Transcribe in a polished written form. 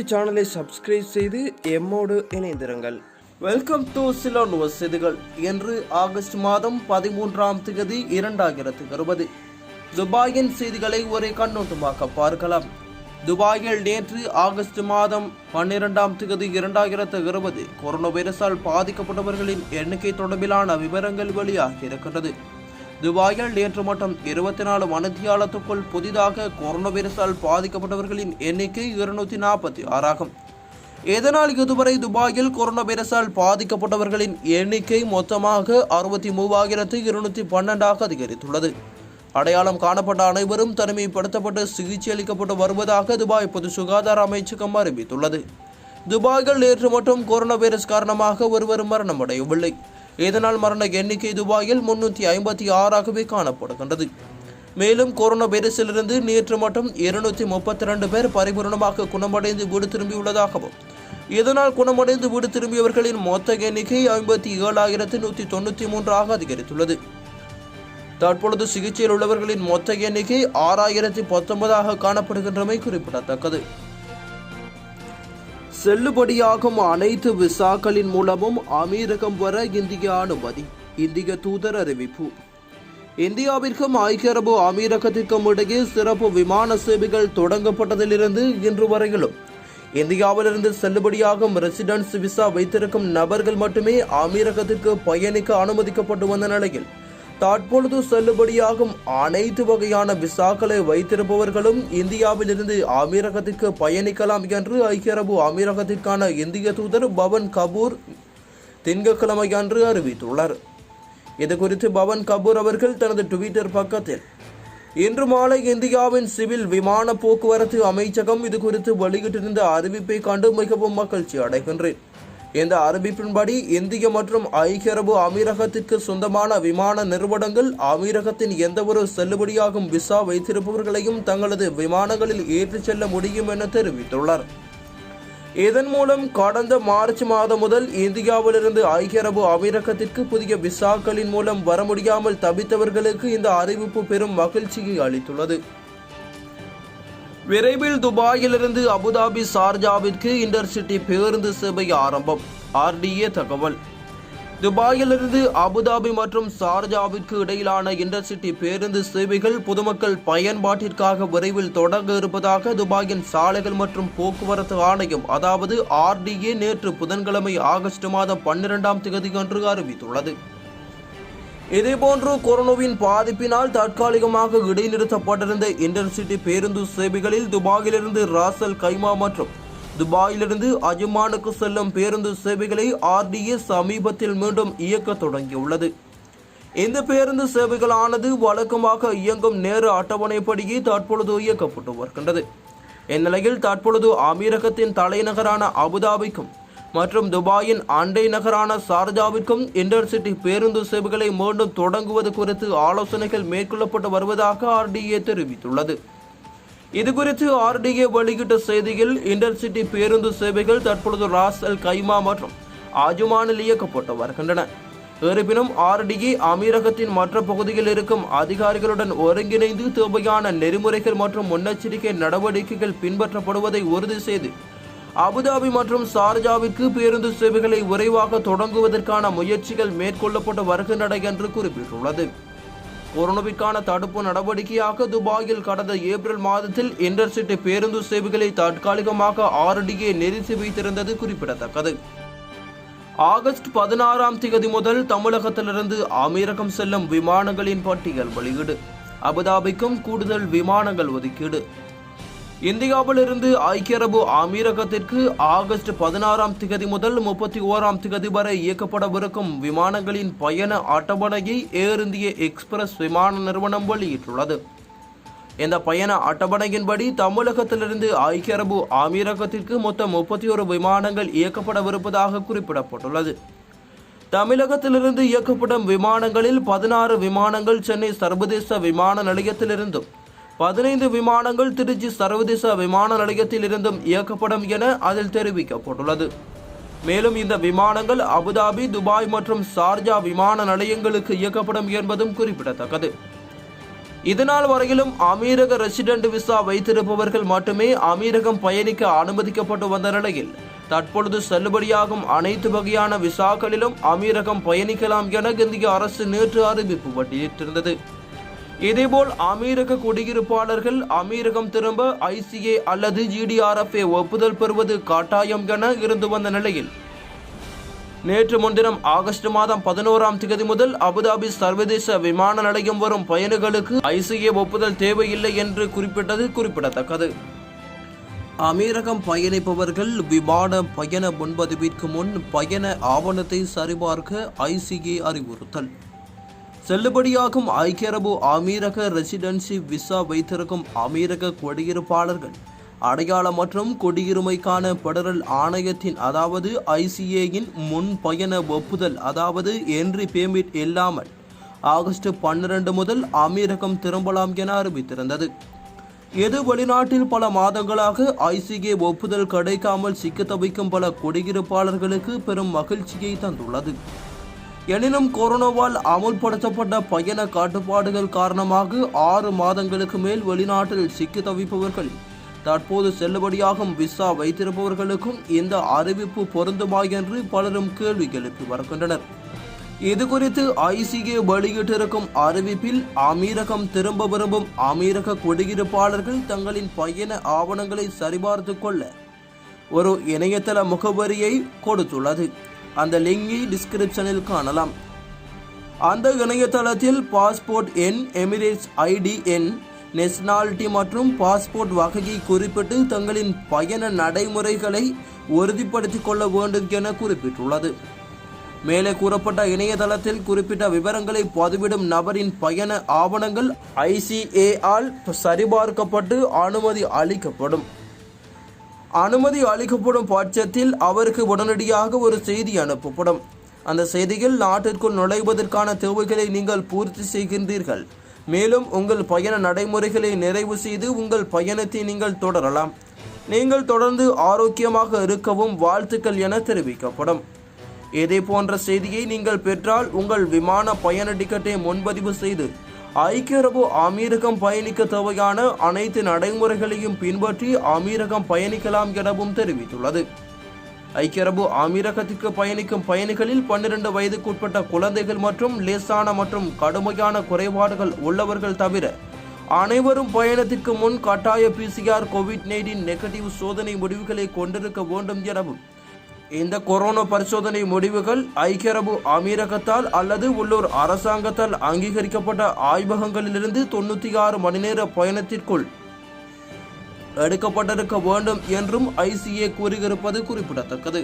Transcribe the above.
எம்முடைய சேனலை சப்ஸ்கிரைப் செய்து எம்மோடு இணைந்திருங்கள். வெல்கம் டு சிலோன் செய்திகள். இன்று ஆகஸ்ட் மாதம் 13ஆம் தேதி 2020 துபாயின் செய்திகளை ஒரே கண்ணோட்டமாக பார்க்கலாம். துபாயில் நேற்று ஆகஸ்ட் மாதம் 12ஆம் தேதி 2020 கொரோனா வைரஸால் பாதிக்கப்பட்டவர்களின் எண்ணிக்கை தொடர்பிலான விவரங்கள் வெளியாகியிருக்கிறது. துபாயில் நேற்று மட்டும் 24 மணித்தியாலத்துக்குள் புதிதாக கொரோனா வைரஸால் பாதிக்கப்பட்டவர்களின் எண்ணிக்கை 246 ஆகும். இதனால் இதுவரை துபாயில் கொரோனா வைரஸால் பாதிக்கப்பட்டவர்களின் எண்ணிக்கை மொத்தமாக 63,212 அதிகரித்துள்ளது. அடையாளம் காணப்பட்ட அனைவரும் தனிமைப்படுத்தப்பட்டு சிகிச்சை அளிக்கப்பட்டு வருவதாக துபாய் பொது சுகாதார அமைச்சகம் அறிவித்துள்ளது. துபாயில் நேற்று மட்டும் கொரோனா வைரஸ் காரணமாக ஒருவர் மரணமடையவில்லை. இதனால் மரண எண்ணிக்கை துபாயில் 356ஆகவே காணப்படுகின்றது. மேலும் கொரோனா வைரஸிலிருந்து நேற்று மட்டும் 232 பேர் பரிபூர்ணமாக குணமடைந்து வீடு திரும்பியுள்ளதாகவும் இதனால் குணமடைந்து வீடு திரும்பியவர்களின் மொத்த எண்ணிக்கை 57,193 அதிகரித்துள்ளது. தற்பொழுது சிகிச்சையில் உள்ளவர்களின் மொத்த எண்ணிக்கை 6,019 காணப்படுகின்றமை குறிப்பிடத்தக்கது. செல்லுபடியாகும் அனைத்து விசாக்களின் மூலமும் அமீரகம் வர இந்தியா அனுமதி. இந்திய தூதர் அறிவிப்பு. இந்தியாவிற்கும் ஐக்கிய அரபு அமீரகத்திற்கும் இடையே சிறப்பு விமான சேவைகள் தொடங்கப்பட்டதிலிருந்து இன்று வரையிலும் இந்தியாவிலிருந்து செல்லுபடியாகும் ரெசிடென்ஸ் விசா வைத்திருக்கும் நபர்கள் மட்டுமே அமீரகத்திற்கு பயணிக்க அனுமதிக்கப்பட்டு வந்த நிலையில் தற்பொழுது செல்லுபடியாகும் அனைத்து வகையான விசாக்களை வைத்திருப்பவர்களும் இந்தியாவிலிருந்து அமீரகத்திற்கு பயணிக்கலாம் என்று ஐக்கிய அரபு அமீரகத்திற்கான இந்திய தூதர் பவன் கபூர் திங்கட்கிழமை அன்று அறிவித்துள்ளார். இதுகுறித்து பவன் கபூர் அவர்கள் தனது ட்விட்டர் பக்கத்தில் இன்று மாலை இந்தியாவின் சிவில் விமான போக்குவரத்து அமைச்சகம் இதுகுறித்து வெளியிட்டிருந்த அறிவிப்பை கண்டு மிகவும் மகிழ்ச்சி அடைகின்றேன். இந்த அறிவிப்பின்படி இந்திய மற்றும் ஐக்கிய அரபு அமீரகத்திற்கு சொந்தமான விமான நிறுவனங்கள் அமீரகத்தின் எந்தவொரு செல்லுபடியாகும் விசா வைத்திருப்பவர்களையும் தங்களது விமானங்களில் ஏற்றிச் செல்ல முடியும் என தெரிவித்துள்ளார். இதன் மூலம் கடந்த மார்ச் மாதம் முதல் இந்தியாவிலிருந்து ஐக்கிய அரபு அமீரகத்திற்கு புதிய விசாக்களின் மூலம் வர முடியாமல் தவித்தவர்களுக்கு இந்த அறிவிப்பு பெரும் மகிழ்ச்சியை அளித்துள்ளது. விரைவில் துபாயிலிருந்து அபுதாபி சார்ஜாவிற்கு இன்டர்சிட்டி பேருந்து சேவை ஆரம்பம். RDA தகவல். துபாயிலிருந்து அபுதாபி மற்றும் சார்ஜாவிற்கு இடையிலான இன்டர்சிட்டி பேருந்து சேவைகள் பொதுமக்கள் பயன்பாட்டிற்காக விரைவில் தொடங்க இருப்பதாக துபாயின் சாலைகள் மற்றும் போக்குவரத்து ஆணையம் அதாவது RDA நேற்று புதன்கிழமை ஆகஸ்ட் மாதம் 12ஆம் தேதி அன்று அறிவித்துள்ளது. இதேபோன்று கொரோனாவின் பாதிப்பினால் தற்காலிகமாக இடைநிறுத்தப்பட்டிருந்த இன்டர்சிட்டி பேருந்து சேவைகளில் துபாயிலிருந்து ராசல் கைமா மற்றும் துபாயிலிருந்து அஜ்மானுக்கு செல்லும் பேருந்து சேவைகளை RDA சமீபத்தில் மீண்டும் இயக்க தொடங்கியுள்ளது. இந்த பேருந்து சேவைகளானது வழக்கமாக இயங்கும் நேர அட்டவணைப்படியே தற்பொழுது இயக்கப்பட்டு வருகின்றது. இந்நிலையில் தற்பொழுது அமீரகத்தின் தலைநகரான அபுதாபிக்கும் மற்றும் துபாயின் அண்டை நகரான சார்ஜாவிற்கும் இன்டர்சிட்டி பேருந்து சேவைகளை மீண்டும் தொடங்குவது குறித்து ஆலோசனைகள் மேற்கொள்ளப்பட்டு வருவதாக RDA தெரிவித்துள்ளது. இதுகுறித்து RDA வெளியிட்ட செய்தியில் இன்டர்சிட்டி பேருந்து சேவைகள் தற்பொழுது ராஸ் அல் கைமா மற்றும் அஜ்மானில் இயக்கப்பட்டு வருகின்றன. இருப்பினும் RDA அமீரகத்தின் மற்ற பகுதியில் இருக்கும் அதிகாரிகளுடன் ஒருங்கிணைந்து தேவையான நெறிமுறைகள் மற்றும் முன்னெச்சரிக்கை நடவடிக்கைகள் பின்பற்றப்படுவதை உறுதி செய்து அபுதாபி மற்றும் சார்ஜாவிற்கு பேருந்து சேவைகளை விரைவாக தொடங்குவதற்கான முயற்சிகள் மேற்கொள்ளப்பட்டு வருகின்றன என்று குறிப்பிட்டுள்ளது. கொரோனாவிற்கான தடுப்பு நடவடிக்கையாக துபாயில் கடந்த ஏப்ரல் மாதத்தில் இன்டர்சிட்டி பேருந்து சேவைகளை தற்காலிகமாக RDA நிறுத்தி வைத்திருந்தது குறிப்பிடத்தக்கது. ஆகஸ்ட் 16ஆம் தேதி முதல் தமிழகத்திலிருந்து அமீரகம் செல்லும் விமானங்களின் பட்டியல் வெளியீடு. அபுதாபிக்கும் கூடுதல் விமானங்கள் ஒதுக்கீடு. இந்தியாவிலிருந்து ஐக்கிய அரபு அமீரகத்திற்கு ஆகஸ்ட் 16ஆம் தேதி முதல் 31ஆம் தேதி வரை இயக்கப்படவிருக்கும் விமானங்களின் பயண அட்டவணையை ஏர் இந்தியா எக்ஸ்பிரஸ் விமான நிறுவனம் வெளியிட்டுள்ளது. இந்த பயண அட்டவணையின்படி தமிழகத்திலிருந்து ஐக்கிய அரபு அமீரகத்திற்கு மொத்தம் 31 விமானங்கள் இயக்கப்படவிருப்பதாக குறிப்பிடப்பட்டுள்ளது. தமிழகத்திலிருந்து இயக்கப்படும் விமானங்களில் 16 விமானங்கள் சென்னை சர்வதேச விமான நிலையத்திலிருந்தும் 15 விமானங்கள் திருச்சி சர்வதேச விமான நிலையத்தில் இருந்தும் இயக்கப்படும் என அதில் தெரிவிக்கப்பட்டுள்ளது. மேலும் இந்த விமானங்கள் அபுதாபி, துபாய் மற்றும் சார்ஜா விமான நிலையங்களுக்கு இயக்கப்படும் என்பதும் குறிப்பிடத்தக்கது. இதனால் வரையிலும் அமீரக ரெசிடென்ட் விசா வைத்திருப்பவர்கள் மட்டுமே அமீரகம் பயணிக்க அனுமதிக்கப்பட்டு வந்த நிலையில் தற்பொழுது செல்லுபடியாகும் அனைத்து வகையான விசாக்களிலும் அமீரகம் பயணிக்கலாம் என இந்திய அரசு நேற்று அறிவிப்பு வெளியிட்டிருந்தது. இதேபோல் அமீரக குடியிருப்பாளர்கள் அமீரகம் திரும்ப ICA அல்லது GDRFA ஒப்புதல் பெறுவது கட்டாயம் என இருந்து வந்த நிலையில் நேற்று முன்தினம் ஆகஸ்ட் மாதம் 11ஆம் தேதி முதல் அபுதாபி சர்வதேச விமான நிலையம் வரும் பயணிகளுக்கு ICA ஒப்புதல் தேவையில்லை என்று குறிப்பிட்டது குறிப்பிடத்தக்கது. அமீரகம் பயணிப்பவர்கள் விமான பயண முன்பதிவிற்கு முன் பயண ஆவணத்தை சரிபார்க்க ICA அறிவுறுத்தல். செல்லுபடியாகும் ஐக்கிய அரபு அமீரக ரெசிடென்சி விசா வைத்திருக்கும் அமீரக குடியிருப்பாளர்கள் அடையாள மற்றும் குடியுரிமைக்கான பெடரல் ஆணையத்தின் அதாவது ICAயின் முன் பயண ஒப்புதல் அதாவது என்ட்ரி பெர்மிட் இல்லாமல் ஆகஸ்ட் 12 முதல் அமீரகம் திரும்பலாம் என அறிவித்திருந்தது. இது வெளிநாட்டில் பல மாதங்களாக ICA ஒப்புதல் கிடைக்காமல் சிக்க தவிக்கும் பல குடியிருப்பாளர்களுக்கு பெரும் மகிழ்ச்சியை தந்துள்ளது. எனினும் கொரோனாவால் அமுல்படுத்தப்பட்ட பயண கட்டுப்பாடுகள் காரணமாக 6 மாதங்களுக்கு மேல் வெளிநாட்டில் சிக்கி தவிப்பவர்கள் தற்போது செல்லுபடியாகும் விசா வைத்திருப்பவர்களுக்கும் இந்த அறிவிப்பு பொருந்துமா என்று பலரும் கேள்வி எழுப்பி வருகின்றனர். இதுகுறித்து ICA வெளியிட்டிருக்கும் அறிவிப்பில் அமீரகம் திரும்ப விரும்பும் அமீரக குடியிருப்பாளர்கள் தங்களின் பயண ஆவணங்களை சரிபார்த்து கொள்ள ஒரு இணையதள முகவரியை கொடுத்துள்ளது. அந்த லிங்கை டிஸ்கிரிப்ஷனில் காணலாம். அந்த இணையதளத்தில் பாஸ்போர்ட் எண், எமிரேட்ஸ் ID எண், நேஷனாலிட்டி மற்றும் பாஸ்போர்ட் வகையை குறிப்பிட்டு தங்களின் பயண நடைமுறைகளை உறுதிப்படுத்திக் கொள்ள வேண்டும் என குறிப்பிட்டுள்ளது. மேலே கூறப்பட்ட இணையதளத்தில் குறிப்பிட்ட விவரங்களை பதிவிடும் நபரின் பயண ஆவணங்கள் ICA ஆல் சரிபார்க்கப்பட்டு அனுமதி அளிக்கப்படும். அனுமதி அளிக்கப்படும் பட்சத்தில் அவருக்கு உடனடியாக ஒரு செய்தி அனுப்பப்படும். அந்த செய்தியில் நாட்டிற்குள் நுழைவதற்கான தேவைகளை நீங்கள் பூர்த்தி செய்கின்றீர்கள், மேலும் உங்கள் பயண நடைமுறைகளை நிறைவு செய்து உங்கள் பயணத்தை நீங்கள் தொடரலாம், நீங்கள் தொடர்ந்து ஆரோக்கியமாக இருக்கவும் வாழ்த்துக்கள் என தெரிவிக்கப்படும். இதே போன்ற செய்தியை நீங்கள் பெற்றால் உங்கள் விமான பயண டிக்கெட்டை முன்பதிவு செய்து ஐக்கிய அரபு அமீரகம் பயணிக்க தேவையான அனைத்து நடைமுறைகளையும் பின்பற்றி அமீரகம் பயணிக்கலாம் எனவும் தெரிவித்துள்ளது. ஐக்கிய அரபு அமீரகத்திற்கு பயணிக்கும் பயணிகளில் 12 வயதுக்குட்பட்ட குழந்தைகள் மற்றும் லேசான மற்றும் கடுமையான குறைபாடுகள் உள்ளவர்கள் தவிர அனைவரும் பயணத்திற்கு முன் கட்டாய PCR COVID-19 நெகட்டிவ் சோதனை முடிவுகளை கொண்டிருக்க வேண்டும் எனவும் இந்த கொரோனா பரிசோதனை முடிவுகள் ஐக்கிய அரபு அமீரகத்தால் அல்லது உள்ளூர் அரசாங்கத்தால் அங்கீகரிக்கப்பட்ட ஆய்வகங்களிலிருந்து 96 மணி நேர பயணத்திற்குள் எடுக்கப்பட்டிருக்க வேண்டும் என்றும் ICA கூறியிருப்பது குறிப்பிடத்தக்கது.